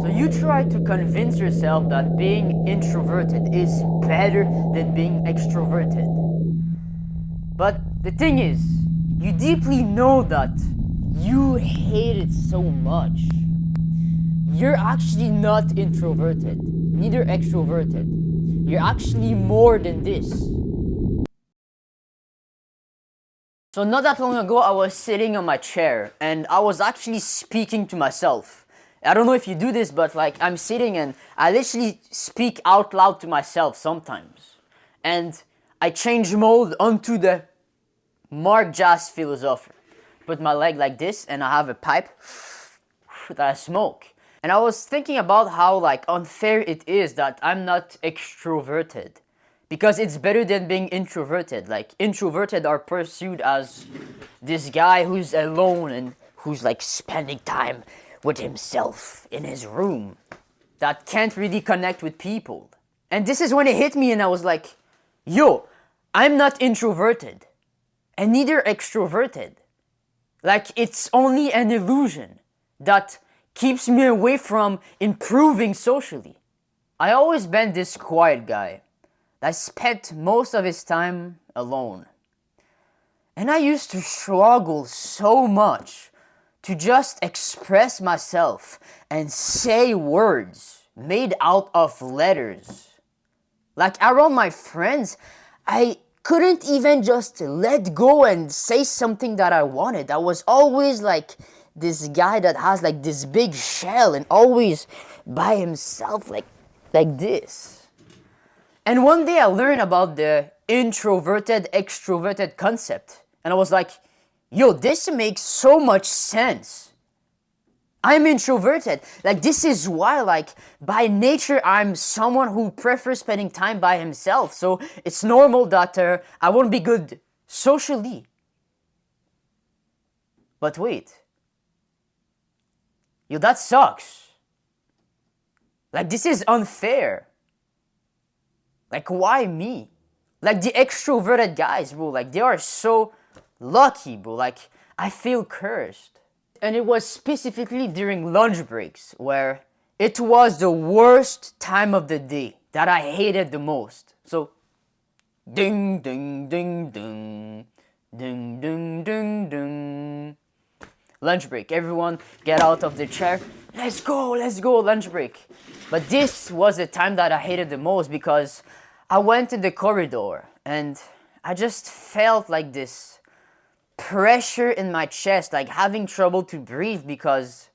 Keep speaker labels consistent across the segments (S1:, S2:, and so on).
S1: So you try to convince yourself that being introverted is better than being extroverted. But the thing is, you deeply know that you hate it so much. You're actually not introverted, neither extroverted. You're actually more than this. So not that long ago, I was sitting on my chair and I was actually speaking to myself. I don't know if you do this, but like I'm sitting and I literally speak out loud to myself sometimes. And I change mode onto the marcjas philosopher. Put my leg like this and I have a pipe that I smoke. And I was thinking about how like unfair it is that I'm not extroverted. Because it's better than being introverted. Like introverted are pursued as this guy who's alone and who's like spending time with himself in his room. That can't really connect with people. And this is when it hit me and I was like, yo, I'm not introverted. And neither extroverted. Like it's only an illusion that keeps me away from improving socially. I always been this quiet guy that spent most of his time alone. And I used to struggle so much to just express myself and say words made out of letters. Like around my friends, I couldn't even just let go and say something that I wanted. I was always like this guy that has like this big shell and always by himself like this. And one day I learned about the introverted extroverted concept and I was like, yo, this makes so much sense. I'm introverted. Like this is why like by nature I'm someone who prefers spending time by himself. So it's normal that I won't be good socially. But wait. Yo, that sucks. Like this is unfair. Like why me? Like the extroverted guys, bro, like they are so lucky, bro. Like I feel cursed. And it was specifically during lunch breaks where it was the worst time of the day that I hated the most. So ding ding ding ding ding ding ding ding. Lunch break. Everyone get out of the chair. Let's go, lunch break. But this was the time that I hated the most because I went in the corridor and I just felt like this pressure in my chest, like having trouble to breathe because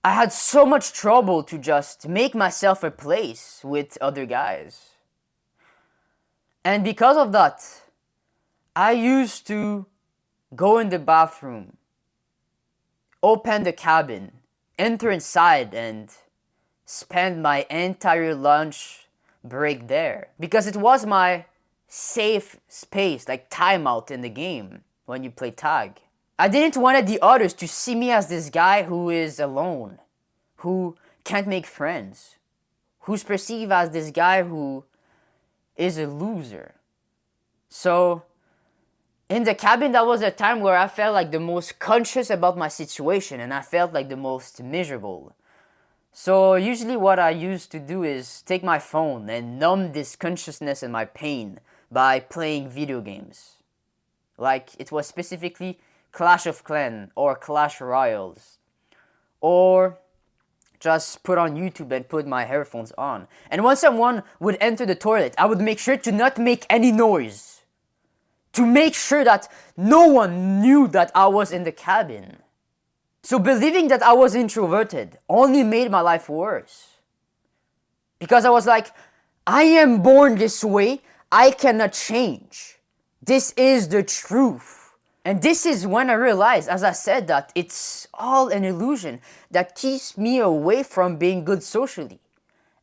S1: I had so much trouble to just make myself a place with other guys. And because of that, I used to go in the bathroom, open the cabin, enter inside and spend my entire lunch break there because it was my safe space, like timeout in the game when you play tag. I didn't want the others to see me as this guy who is alone, who can't make friends, who's perceived as this guy who is a loser. So in the cabin, that was a time where I felt like the most conscious about my situation and I felt like the most miserable. So usually what I used to do is take my phone and numb this consciousness and my pain by playing video games. Like it was specifically Clash of Clans or Clash Royales. Or just put on YouTube and put my headphones on. And when someone would enter the toilet, I would make sure to not make any noise. To make sure that no one knew that I was in the cabin. So believing that I was introverted only made my life worse. Because I was like, I am born this way, I cannot change. This is the truth. And this is when I realized, as I said, that it's all an illusion that keeps me away from being good socially.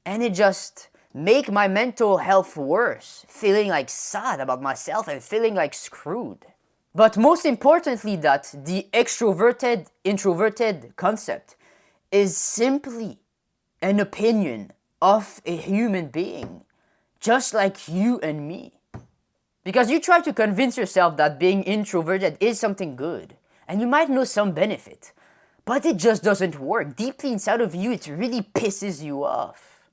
S1: And it just make my mental health worse, feeling like sad about myself and feeling like screwed. But most importantly, that the extroverted, introverted concept is simply an opinion of a human being, just like you and me. Because you try to convince yourself that being introverted is something good, and you might know some benefit. But it just doesn't work. Deeply inside of you, it really pisses you off.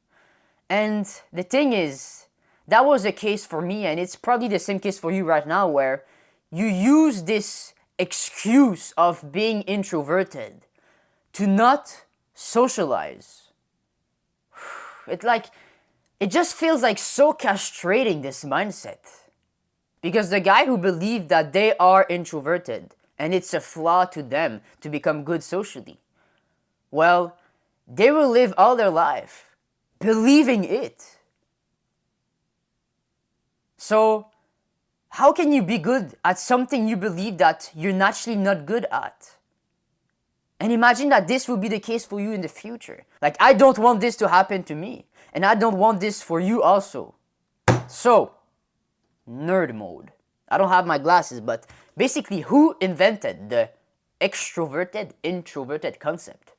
S1: And the thing is, that was the case for me, and it's probably the same case for you right now, where you use this excuse of being introverted to not socialize. It just feels like so castrating, this mindset. Because the guy who believed that they are introverted and it's a flaw to them to become good socially, well, they will live all their life believing it. So, how can you be good at something you believe that you're naturally not good at? And imagine that this will be the case for you in the future. Like, I don't want this to happen to me, and I don't want this for you also. So, nerd mode. I don't have my glasses, but basically, who invented the extroverted, introverted concept?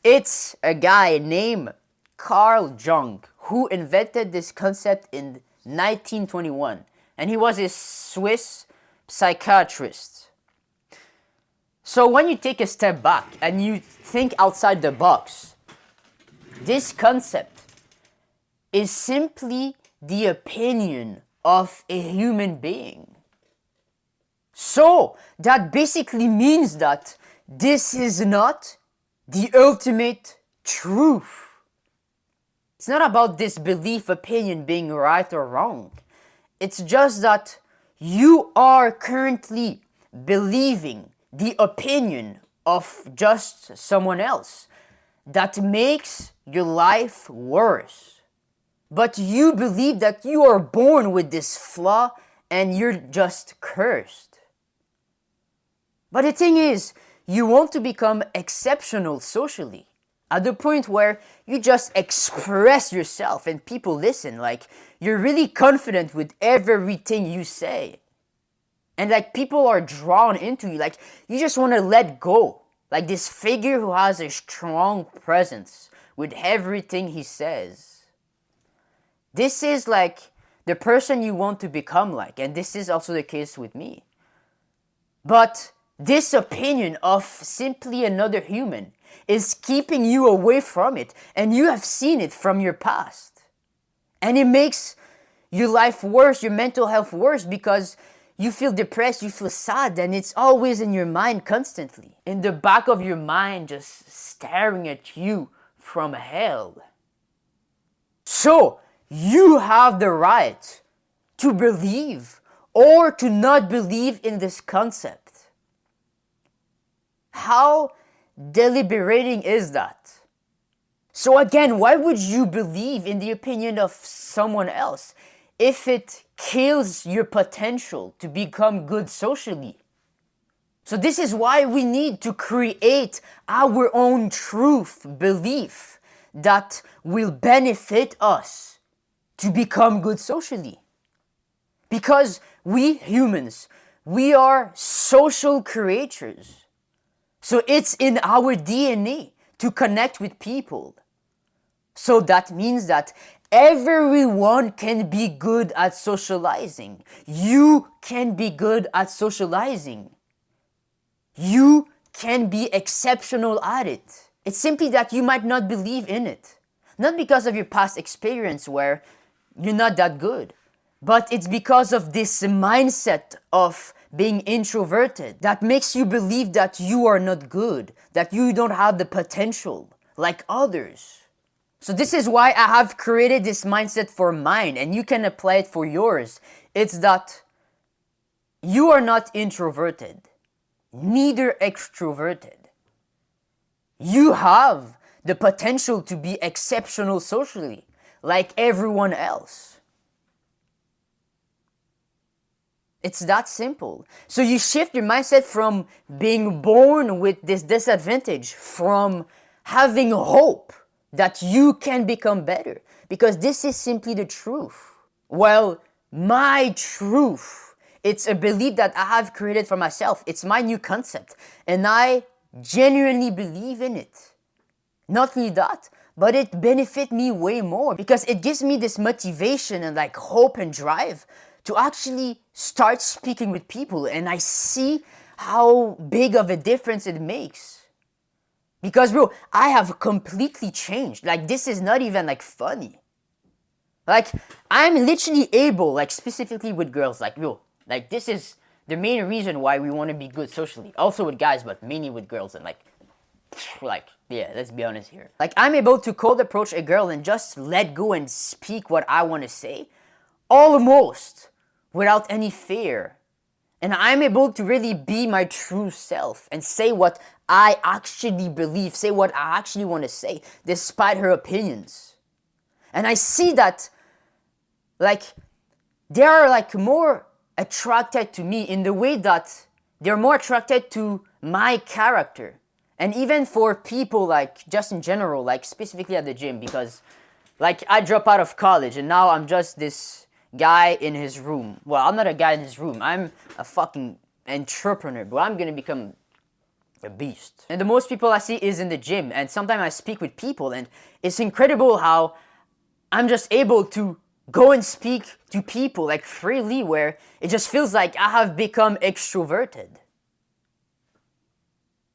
S1: It's a guy named Carl Jung who invented this concept in 1921, and he was a Swiss psychiatrist. So when you take a step back and you think outside the box, this concept is simply the opinion of a human being. So that basically means that this is not the ultimate truth. It's not about this belief opinion being right or wrong. It's just that you are currently believing the opinion of just someone else that makes your life worse. But you believe that you are born with this flaw and you're just cursed. But the thing is, you want to become exceptional socially, at the point where you just express yourself and people listen, like you're really confident with everything you say. And like people are drawn into you, like you just want to let go. Like this figure who has a strong presence with everything he says. This is like the person you want to become like, and this is also the case with me. But this opinion of simply another human is keeping you away from it, and you have seen it from your past. And it makes your life worse, your mental health worse, because you feel depressed, you feel sad, and it's always in your mind constantly. In the back of your mind, just staring at you from hell. So, you have the right to believe or to not believe in this concept. How deliberating is that? So again, why would you believe in the opinion of someone else if it kills your potential to become good socially? So this is why we need to create our own truth belief that will benefit us to become good socially. Because we humans, we are social creatures. So it's in our DNA to connect with people. So that means that everyone can be good at socializing. You can be good at socializing. You can be exceptional at it. It's simply that you might not believe in it. Not because of your past experience where you're not that good, but it's because of this mindset of being introverted that makes you believe that you are not good, that you don't have the potential like others. So this is why I have created this mindset for mine, and you can apply it for yours. It's that you are not introverted, neither extroverted. You have the potential to be exceptional socially, like everyone else. It's that simple. So you shift your mindset from being born with this disadvantage, from having hope that you can become better, because this is simply the truth. Well, my truth, it's a belief that I have created for myself. It's my new concept, and I genuinely believe in it. Not only that, but it benefits me way more because it gives me this motivation and like hope and drive to actually start speaking with people, and I see how big of a difference it makes. Because bro, I have completely changed. Like this is not even like funny. Like I'm literally able, like specifically with girls, like bro, like this is the main reason why we want to be good socially. Also with guys, but mainly with girls and like yeah, let's be honest here. Like I'm able to cold approach a girl and just let go and speak what I want to say, almost without any fear. And I'm able to really be my true self and say what I actually believe, say what I actually want to say, despite her opinions. And I see that, like, they are like more attracted to me in the way that they're more attracted to my character. And even for people, like, just in general, like, specifically at the gym, because, like, I dropped out of college and now I'm just this guy in his room. Well, I'm not a guy in his room. I'm a fucking entrepreneur, but I'm gonna become a beast. And the most people I see is in the gym, and sometimes I speak with people, and it's incredible how I'm just able to go and speak to people like freely, where it just feels like I have become extroverted.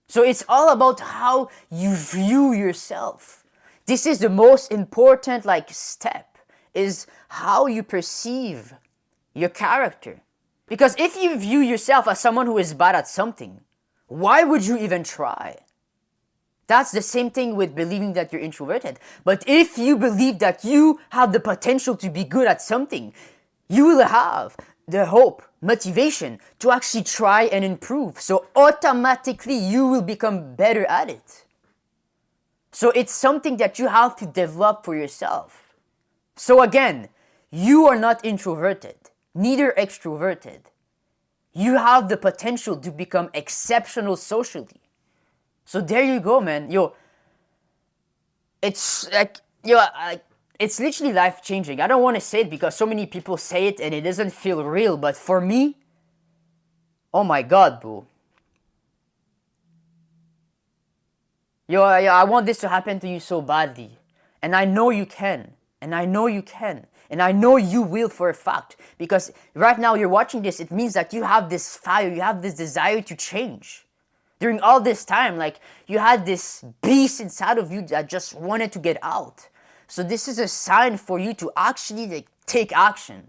S1: So it's all about how you view yourself. This is the most important like step, is how you perceive your character. Because if you view yourself as someone who is bad at something, why would you even try? That's the same thing with believing that you're introverted. But if you believe that you have the potential to be good at something, you will have the hope, motivation to actually try and improve. So automatically you will become better at it. So it's something that you have to develop for yourself. So again, you are not introverted, neither extroverted. You have the potential to become exceptional socially. So there you go, man. Yo, it's like, it's literally life changing. I don't want to say it because so many people say it and it doesn't feel real, but for me, oh my god, bro. Yo, I want this to happen to you so badly. And I know you can. And I know you can. And I know you will for a fact. Because right now you're watching this, it means that you have this fire, you have this desire to change. During all this time, like, you had this beast inside of you that just wanted to get out. So this is a sign for you to actually like take action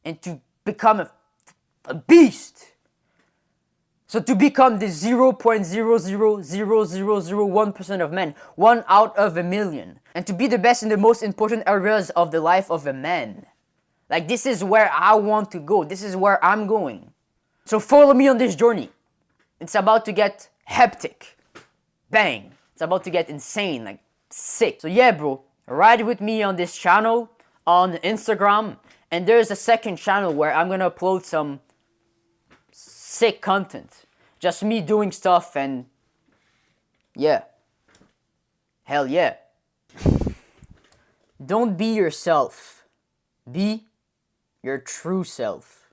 S1: and to become a beast. So to become the 0.0000001% of men, 1 out of a million, and to be the best in the most important areas of the life of a man. Like, this is where I want to go. This is where I'm going. So follow me on this journey. It's about to get hectic. Bang. It's about to get insane, like sick. So yeah, bro, ride with me on this channel on Instagram. And there's a second channel where I'm gonna upload some sick content. Just me doing stuff and yeah. Hell yeah. Don't be yourself. Be your true self.